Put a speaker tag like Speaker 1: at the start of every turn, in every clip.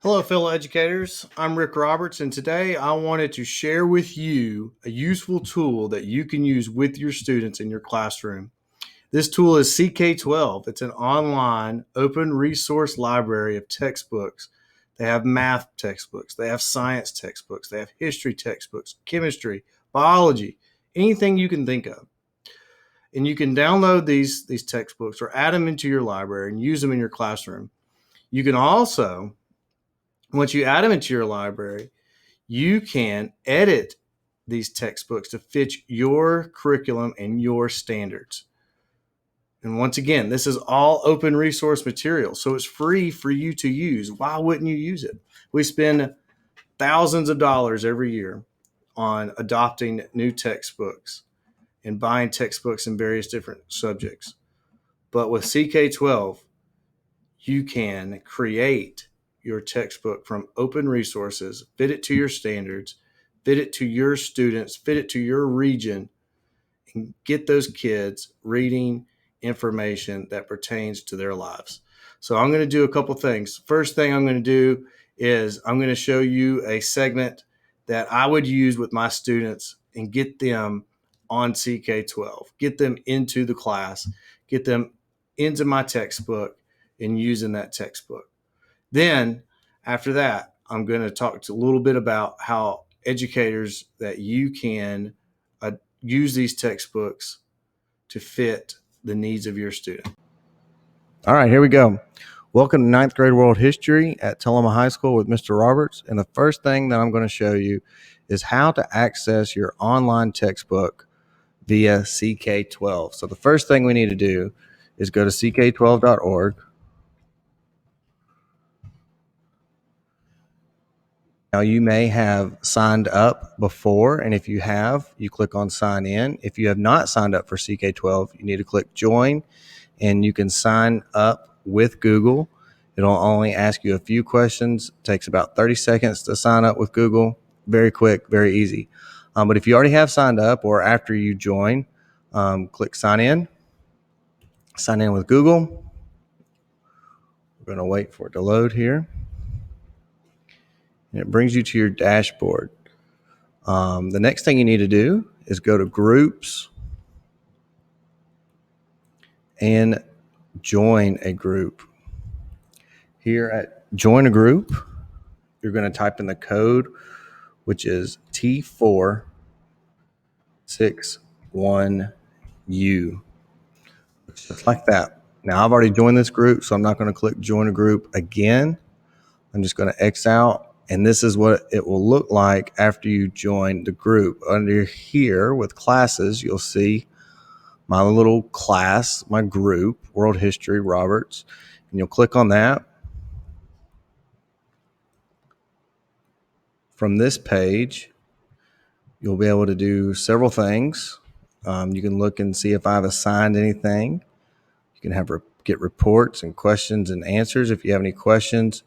Speaker 1: Hello, fellow educators. I'm Rick Roberts, and today I wanted to share with you a useful tool that you can use with your students in your classroom. This tool is CK12. It's an online open resource library of textbooks. They have math textbooks, they have science textbooks, they have history textbooks, chemistry, biology, anything you can think of. And you can download these textbooks or add them into your library and use them in your classroom. You can also, once you add them into your library, you can edit these textbooks to fit your curriculum and your standards. And once again, this is all open resource material, so it's free for you to use. Why wouldn't you use it? We spend thousands of dollars every year on adopting new textbooks and buying textbooks in various different subjects. But with CK12, you can create your textbook from open resources, fit it to your standards, fit it to your students, fit it to your region, and get those kids reading information that pertains to their lives. So I'm going to do a couple things. First thing I'm going to do is I'm going to show you a segment that I would use with my students and get them on CK12, get them into the class, get them into my textbook and using that textbook. Then after that, I'm going to talk a little bit about how educators that you can use these textbooks to fit the needs of your student. All right, here we go. Welcome to ninth grade world history at Tullahoma High School with Mr. Roberts. And the first thing that I'm going to show you is how to access your online textbook via CK12. So the first thing we need to do is go to CK12.org. Now, you may have signed up before, and if you have, you click on sign in. If you have not signed up for CK12, you need to click join, and you can sign up with Google. It'll only ask you a few questions. It takes about 30 seconds to sign up with Google. Very quick, very easy. But if you already have signed up or after you join, click sign in. Sign in with Google. We're going to wait for it to load here. And it brings you to your dashboard. The next thing you need to do is go to groups and join a group. Here at join a group, you're going to type in the code, which is T461U. Just like that. Now, I've already joined this group, so I'm not going to click join a group again. I'm just going to X out, and this is what it will look like after you join the group. Under here with classes, you'll see my little class, my group, World History Roberts, and you'll click on that. From this page, you'll be able to do several things. You can look and see if I've assigned anything. You can get reports and questions and answers. If you have any questions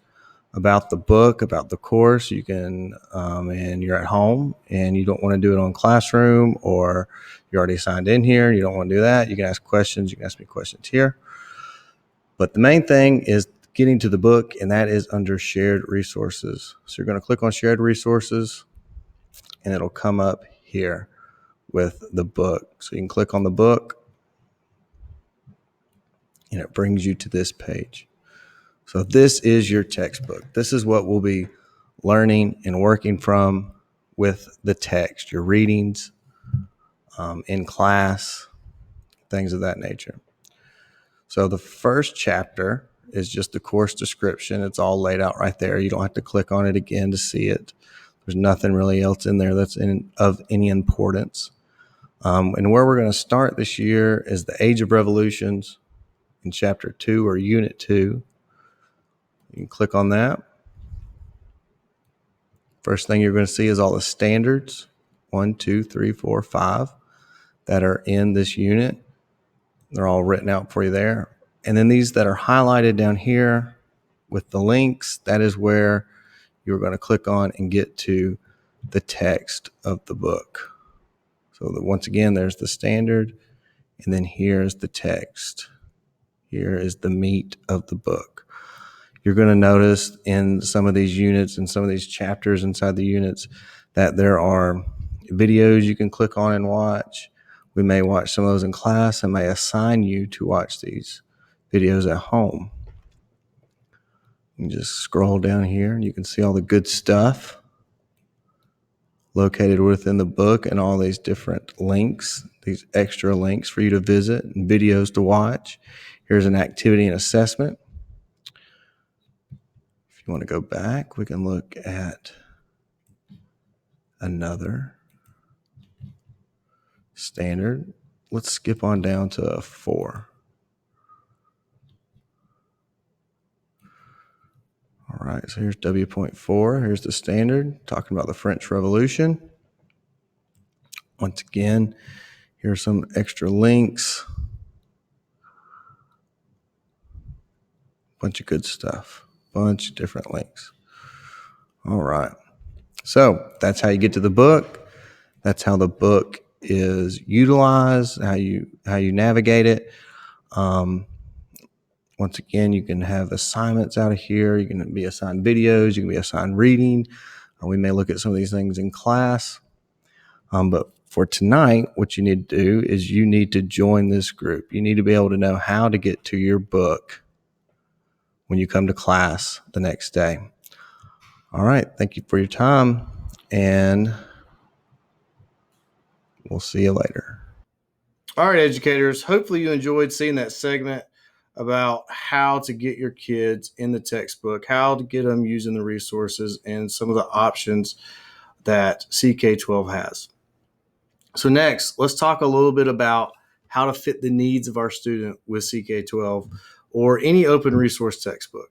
Speaker 1: about the book, about the course, you can, and you're at home and you don't want to do it on Classroom, or you're already signed in here and you don't want to do that, you can ask questions. You can ask me questions here. But the main thing is getting to the book, and that is under shared resources. So you're going to click on shared resources and it'll come up here with the book. So you can click on the book and it brings you to this page. So this is your textbook. This is what we'll be learning and working from with the text, your readings in class, things of that nature. So the first chapter is just the course description. It's all laid out right there. You don't have to click on it again to see it. There's nothing really else in there that's of any importance. And where we're going to start this year is the Age of Revolutions in Chapter 2 or Unit 2. You can click on that. First thing you're going to see is all the standards, 1, 2, 3, 4, 5, that are in this unit. They're all written out for you there. And then these that are highlighted down here with the links, that is where you're going to click on and get to the text of the book. So once again, there's the standard, and then here's the text. Here is the meat of the book. You're going to notice in some of these units and some of these chapters inside the units that there are videos you can click on and watch. We may watch some of those in class and may assign you to watch these videos at home. You can just scroll down here and you can see all the good stuff located within the book and all these different links, these extra links for you to visit and videos to watch. Here's an activity and assessment. If you want to go back, we can look at another standard. Let's skip on down to 4. All right, so here's W.4. Here's the standard talking about the French Revolution. Once again, here's some extra links. Bunch of good stuff. Bunch of different links. All right. So that's how you get to the book. That's how the book is utilized, how you navigate it. Once again, you can have assignments out of here. You can be assigned videos. You can be assigned reading. We may look at some of these things in class. But for tonight, what you need to do is you need to join this group. You need to be able to know how to get to your book when you come to class the next day. All right. Thank you for your time, and we'll see you later. All right, educators. Hopefully you enjoyed seeing that segment about how to get your kids in the textbook, how to get them using the resources, and some of the options that CK12 has. So next, let's talk a little bit about how to fit the needs of our student with CK12 or any open resource textbook.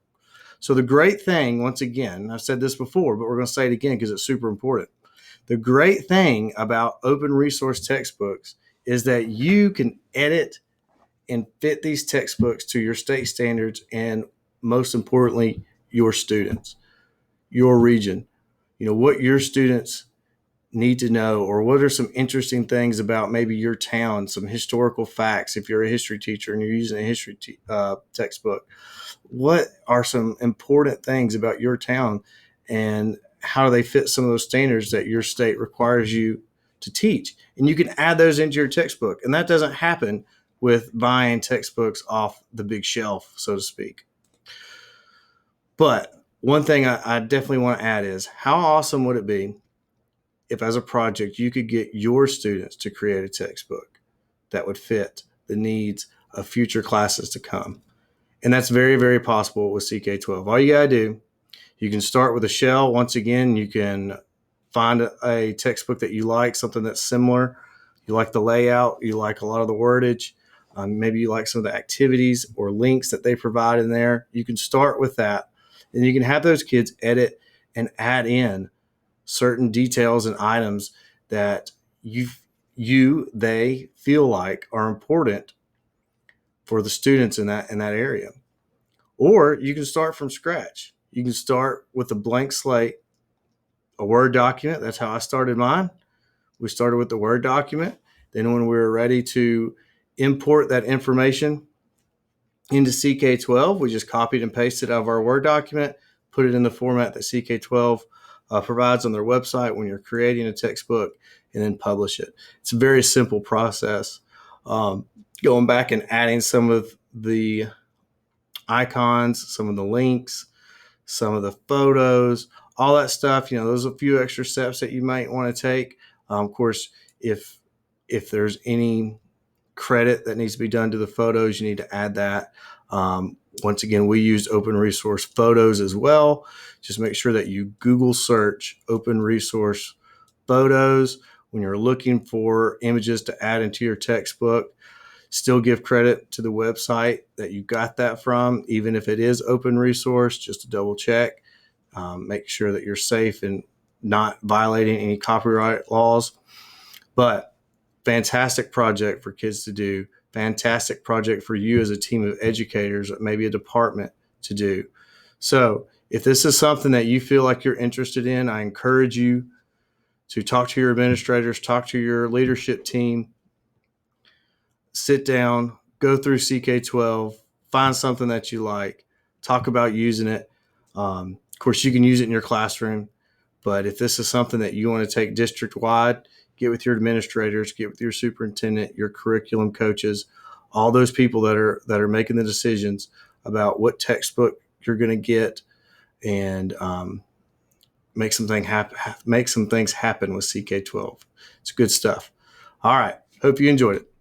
Speaker 1: So the great thing, once again, I've said this before, but we're going to say it again because it's super important. The great thing about open resource textbooks is that you can edit and fit these textbooks to your state standards and, most importantly, your students, your region. What your students need to know, or what are some interesting things about maybe your town, some historical facts if you're a history teacher and you're using a history textbook. What are some important things about your town, and how do they fit some of those standards that your state requires you to teach? And you can add those into your textbook, and that doesn't happen with buying textbooks off the big shelf, so to speak. But one thing I definitely want to add is, how awesome would it be if, as a project, you could get your students to create a textbook that would fit the needs of future classes to come? And that's very, very possible with CK12. All you got to do, you can start with a shell. Once again, you can find a textbook that you like, something that's similar. You like the layout, you like a lot of the wordage, maybe you like some of the activities or links that they provide in there. You can start with that, and you can have those kids edit and add in certain details and items that they feel like are important for the students in that area. Or you can start from scratch. You can start with a blank slate, a Word document. That's how I started mine. We started with the Word document. Then when we were ready to import that information into CK12, we just copied and pasted out of our Word document, put it in the format that CK12 provides on their website when you're creating a textbook, and then publish it. It's a very simple process. Going back and adding some of the icons, some of the links, some of the photos, all that stuff. Those are a few extra steps that you might want to take. Of course, if there's any credit that needs to be done to the photos, you need to add that. Once again, we use open resource photos as well. Just make sure that you Google search open resource photos when you're looking for images to add into your textbook. Still give credit to the website that you got that from, even if it is open resource, just to double check. Make sure that you're safe and not violating any copyright laws. But fantastic project for kids to do. Fantastic project for you as a team of educators, maybe a department to do. So if this is something that you feel like you're interested in, I encourage you to talk to your administrators, talk to your leadership team, sit down, go through CK12, find something that you like, talk about using it. Of course, you can use it in your classroom, but if this is something that you want to take district wide, get with your administrators, get with your superintendent, your curriculum coaches, all those people that are making the decisions about what textbook you're going to get, and make some things happen with CK12. It's good stuff. All right. Hope you enjoyed it.